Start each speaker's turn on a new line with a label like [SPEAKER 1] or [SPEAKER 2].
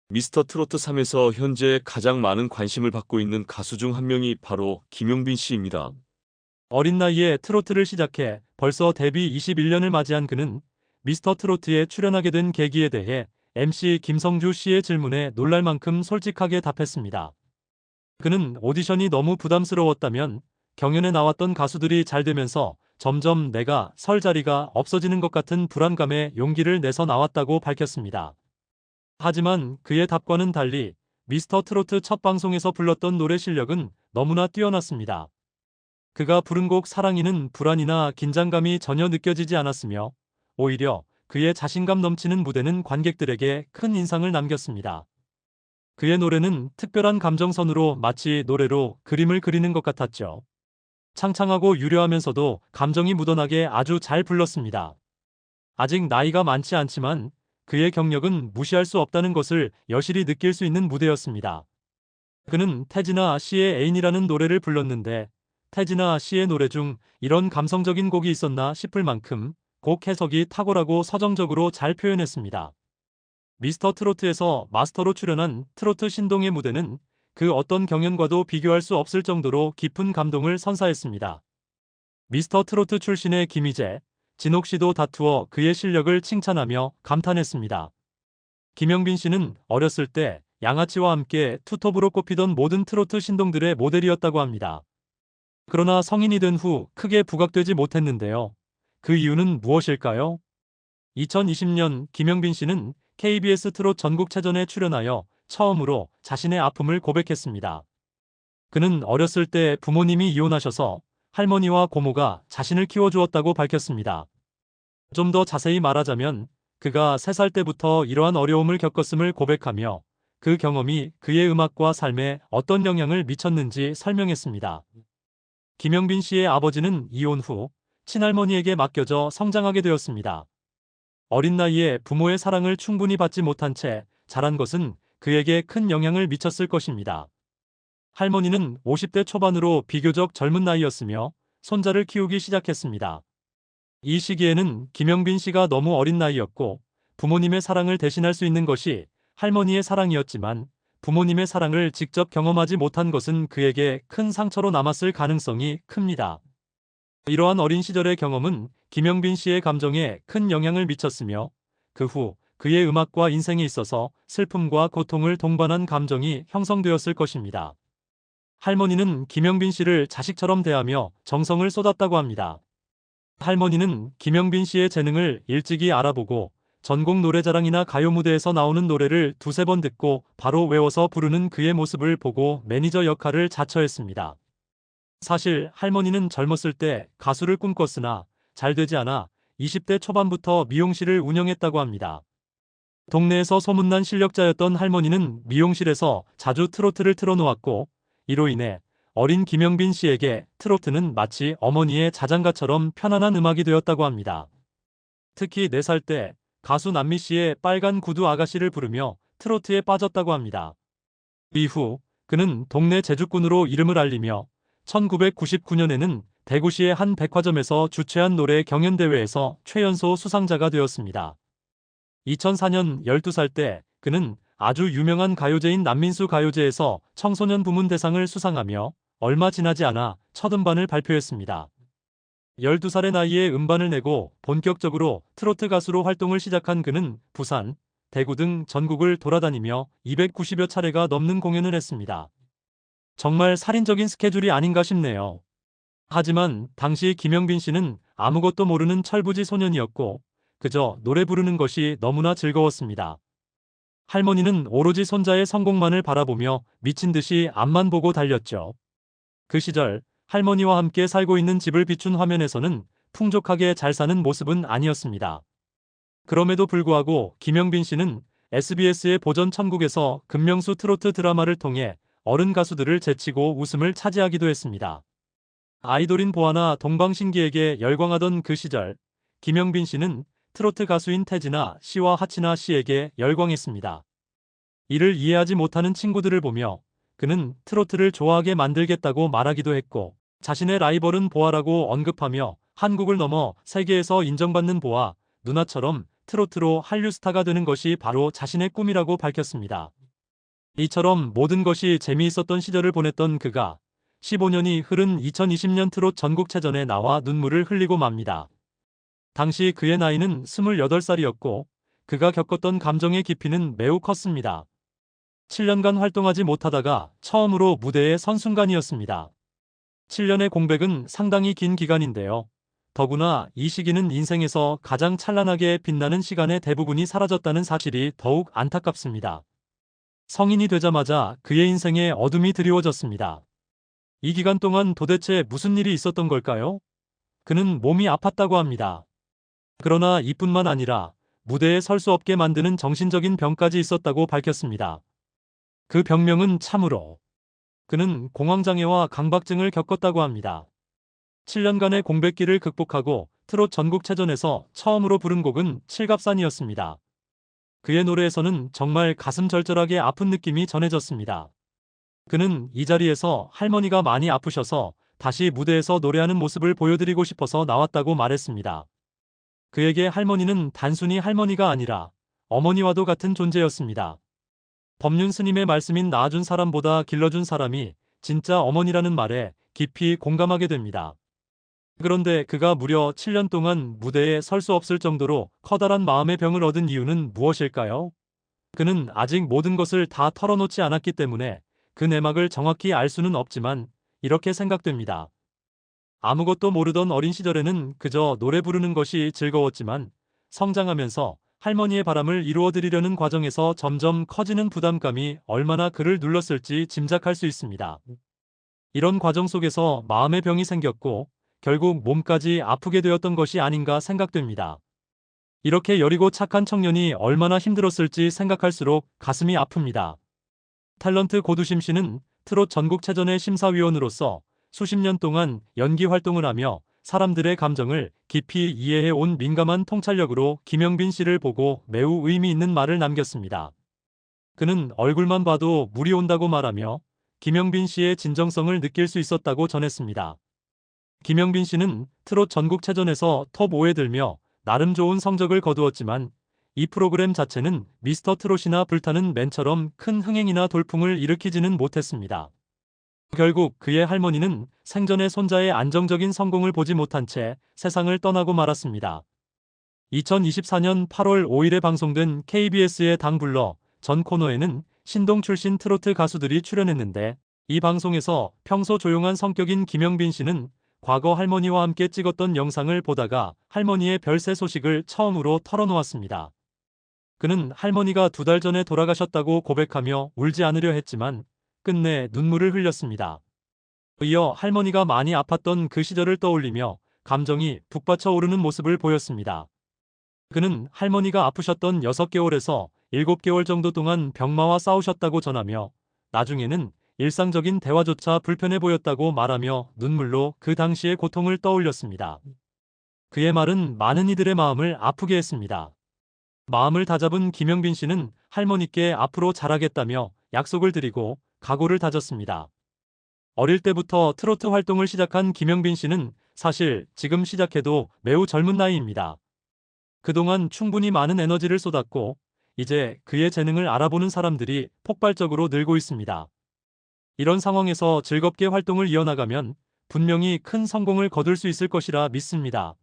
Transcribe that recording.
[SPEAKER 1] 미스터 트로트 3에서 현재 가장 많은 관심을 받고 있는 가수 중 한 명이 바로 김용빈 씨입니다.
[SPEAKER 2] 어린 나이에 트로트를 시작해 벌써 데뷔 21년을 맞이한 그는 미스터 트로트에 출연하게 된 계기에 대해 MC 김성주 씨의 질문에 놀랄 만큼 솔직하게 답했습니다. 그는 오디션이 너무 부담스러웠다면 경연에 나왔던 가수들이 잘 되면서 점점 내가 설 자리가 없어지는 것 같은 불안감에 용기를 내서 나왔다고 밝혔습니다. 하지만 그의 답과는 달리 미스터 트로트 첫 방송에서 불렀던 노래 실력은 너무나 뛰어났습니다. 그가 부른 곡 사랑이는 불안이나 긴장감이 전혀 느껴지지 않았으며 오히려 그의 자신감 넘치는 무대는 관객들에게 큰 인상을 남겼습니다. 그의 노래는 특별한 감정선으로 마치 노래로 그림을 그리는 것 같았죠. 창창하고 유려하면서도 감정이 묻어나게 아주 잘 불렀습니다. 아직 나이가 많지 않지만 그의 경력은 무시할 수 없다는 것을 여실히 느낄 수 있는 무대였습니다. 그는 태진아 씨의 애인이라는 노래를 불렀는데 태진아 씨의 노래 중 이런 감성적인 곡이 있었나 싶을 만큼 곡 해석이 탁월하고 서정적으로 잘 표현했습니다. 미스터 트로트에서 마스터로 출연한 트로트 신동의 무대는 그 어떤 경연과도 비교할 수 없을 정도로 깊은 감동을 선사했습니다. 미스터 트로트 출신의 김희재, 진옥 씨도 다투어 그의 실력을 칭찬하며 감탄했습니다. 김영빈 씨는 어렸을 때 양아치와 함께 투톱으로 꼽히던 모든 트로트 신동들의 모델이었다고 합니다. 그러나 성인이 된 후 크게 부각되지 못했는데요. 그 이유는 무엇일까요? 2020년 김영빈 씨는 KBS 트롯 전국체전에 출연하여 처음으로 자신의 아픔을 고백했습니다. 그는 어렸을 때 부모님이 이혼하셔서 할머니와 고모가 자신을 키워주었다고 밝혔습니다. 좀 더 자세히 말하자면 그가 3살 때부터 이러한 어려움을 겪었음을 고백하며 그 경험이 그의 음악과 삶에 어떤 영향을 미쳤는지 설명했습니다. 김영빈 씨의 아버지는 이혼 후 친할머니에게 맡겨져 성장하게 되었습니다. 어린 나이에 부모의 사랑을 충분히 받지 못한 채 자란 것은 그에게 큰 영향을 미쳤을 것입니다. 할머니는 50대 초반으로 비교적 젊은 나이였으며 손자를 키우기 시작했습니다. 이 시기에는 김영빈 씨가 너무 어린 나이였고 부모님의 사랑을 대신할 수 있는 것이 할머니의 사랑이었지만 부모님의 사랑을 직접 경험하지 못한 것은 그에게 큰 상처로 남았을 가능성이 큽니다. 이러한 어린 시절의 경험은 김영빈 씨의 감정에 큰 영향을 미쳤으며 그 후 그의 음악과 인생에 있어서 슬픔과 고통을 동반한 감정이 형성되었을 것입니다. 할머니는 김영빈 씨를 자식처럼 대하며 정성을 쏟았다고 합니다. 할머니는 김영빈 씨의 재능을 일찍이 알아보고 전국 노래자랑이나 가요 무대에서 나오는 노래를 두세 번 듣고 바로 외워서 부르는 그의 모습을 보고 매니저 역할을 자처했습니다. 사실 할머니는 젊었을 때 가수를 꿈꿨으나 잘 되지 않아 20대 초반부터 미용실을 운영했다고 합니다. 동네에서 소문난 실력자였던 할머니는 미용실에서 자주 트로트를 틀어놓았고 이로 인해 어린 김영빈 씨에게 트로트는 마치 어머니의 자장가처럼 편안한 음악이 되었다고 합니다. 특히 4살 때 가수 남미 씨의 빨간 구두 아가씨를 부르며 트로트에 빠졌다고 합니다. 이후 그는 동네 재주꾼으로 이름을 알리며 1999년에는 대구시의 한 백화점에서 주최한 노래 경연대회에서 최연소 수상자가 되었습니다. 2004년 12살 때 그는 아주 유명한 가요제인 남민수 가요제에서 청소년 부문 대상을 수상하며 얼마 지나지 않아 첫 음반을 발표했습니다. 12살의 나이에 음반을 내고 본격적으로 트로트 가수로 활동을 시작한 그는 부산, 대구 등 전국을 돌아다니며 290여 차례가 넘는 공연을 했습니다. 정말 살인적인 스케줄이 아닌가 싶네요. 하지만 당시 김영빈 씨는 아무것도 모르는 철부지 소년이었고 그저 노래 부르는 것이 너무나 즐거웠습니다. 할머니는 오로지 손자의 성공만을 바라보며 미친 듯이 앞만 보고 달렸죠. 그 시절 할머니와 함께 살고 있는 집을 비춘 화면에서는 풍족하게 잘 사는 모습은 아니었습니다. 그럼에도 불구하고 김영빈 씨는 SBS의 보전 천국에서 금명수 트로트 드라마를 통해 어른 가수들을 제치고 웃음을 차지하기도 했습니다. 아이돌인 보아나 동방신기에게 열광하던 그 시절 김영빈 씨는 트로트 가수인 태진아 씨와 하치나 씨에게 열광했습니다. 이를 이해하지 못하는 친구들을 보며 그는 트로트를 좋아하게 만들겠다고 말하기도 했고 자신의 라이벌은 보아라고 언급하며 한국을 넘어 세계에서 인정받는 보아, 누나처럼 트로트로 한류 스타가 되는 것이 바로 자신의 꿈이라고 밝혔습니다. 이처럼 모든 것이 재미있었던 시절을 보냈던 그가 15년이 흐른 2020년 트롯 전국체전에 나와 눈물을 흘리고 맙니다. 당시 그의 나이는 28살이었고 그가 겪었던 감정의 깊이는 매우 컸습니다. 7년간 활동하지 못하다가 처음으로 무대에 선 순간이었습니다. 7년의 공백은 상당히 긴 기간인데요. 더구나 이 시기는 인생에서 가장 찬란하게 빛나는 시간의 대부분이 사라졌다는 사실이 더욱 안타깝습니다. 성인이 되자마자 그의 인생에 어둠이 드리워졌습니다. 이 기간 동안 도대체 무슨 일이 있었던 걸까요? 그는 몸이 아팠다고 합니다. 그러나 이뿐만 아니라 무대에 설 수 없게 만드는 정신적인 병까지 있었다고 밝혔습니다. 그 병명은 참으로 그는 공황장애와 강박증을 겪었다고 합니다. 7년간의 공백기를 극복하고 트롯 전국체전에서 처음으로 부른 곡은 칠갑산이었습니다. 그의 노래에서는 정말 가슴 절절하게 아픈 느낌이 전해졌습니다. 그는 이 자리에서 할머니가 많이 아프셔서 다시 무대에서 노래하는 모습을 보여드리고 싶어서 나왔다고 말했습니다. 그에게 할머니는 단순히 할머니가 아니라 어머니와도 같은 존재였습니다. 법륜 스님의 말씀인 낳아준 사람보다 길러준 사람이 진짜 어머니라는 말에 깊이 공감하게 됩니다. 그런데 그가 무려 7년 동안 무대에 설 수 없을 정도로 커다란 마음의 병을 얻은 이유는 무엇일까요? 그는 아직 모든 것을 다 털어놓지 않았기 때문에 그 내막을 정확히 알 수는 없지만 이렇게 생각됩니다. 아무것도 모르던 어린 시절에는 그저 노래 부르는 것이 즐거웠지만 성장하면서 할머니의 바람을 이루어드리려는 과정에서 점점 커지는 부담감이 얼마나 그를 눌렀을지 짐작할 수 있습니다. 이런 과정 속에서 마음의 병이 생겼고 결국 몸까지 아프게 되었던 것이 아닌가 생각됩니다. 이렇게 여리고 착한 청년이 얼마나 힘들었을지 생각할수록 가슴이 아픕니다. 탤런트 고두심 씨는 트롯 전국체전의 심사위원으로서 수십 년 동안 연기 활동을 하며 사람들의 감정을 깊이 이해해 온 민감한 통찰력으로 김영빈 씨를 보고 매우 의미 있는 말을 남겼습니다. 그는 얼굴만 봐도 물이 온다고 말하며 김영빈 씨의 진정성을 느낄 수 있었다고 전했습니다. 김영빈 씨는 트롯 전국체전에서 톱 5에 들며 나름 좋은 성적을 거두었지만 이 프로그램 자체는 미스터 트롯이나 불타는 맨처럼 큰 흥행이나 돌풍을 일으키지는 못했습니다. 결국 그의 할머니는 생전에 손자의 안정적인 성공을 보지 못한 채 세상을 떠나고 말았습니다. 2024년 8월 5일에 방송된 KBS의 당불러 전 코너에는 신동 출신 트로트 가수들이 출연했는데 이 방송에서 평소 조용한 성격인 김영빈 씨는 과거 할머니와 함께 찍었던 영상을 보다가 할머니의 별세 소식을 처음으로 털어놓았습니다. 그는 할머니가 2달 전에 돌아가셨다고 고백하며 울지 않으려 했지만 끝내 눈물을 흘렸습니다. 이어 할머니가 많이 아팠던 그 시절을 떠올리며 감정이 북받쳐 오르는 모습을 보였습니다. 그는 할머니가 아프셨던 6개월에서 7개월 정도 동안 병마와 싸우셨다고 전하며 나중에는 일상적인 대화조차 불편해 보였다고 말하며 눈물로 그 당시의 고통을 떠올렸습니다. 그의 말은 많은 이들의 마음을 아프게 했습니다. 마음을 다잡은 김영빈 씨는 할머니께 앞으로 잘하겠다며 약속을 드리고 각오를 다졌습니다. 어릴 때부터 트로트 활동을 시작한 김영빈 씨는 사실 지금 시작해도 매우 젊은 나이입니다. 그동안 충분히 많은 에너지를 쏟았고 이제 그의 재능을 알아보는 사람들이 폭발적으로 늘고 있습니다. 이런 상황에서 즐겁게 활동을 이어나가면 분명히 큰 성공을 거둘 수 있을 것이라 믿습니다.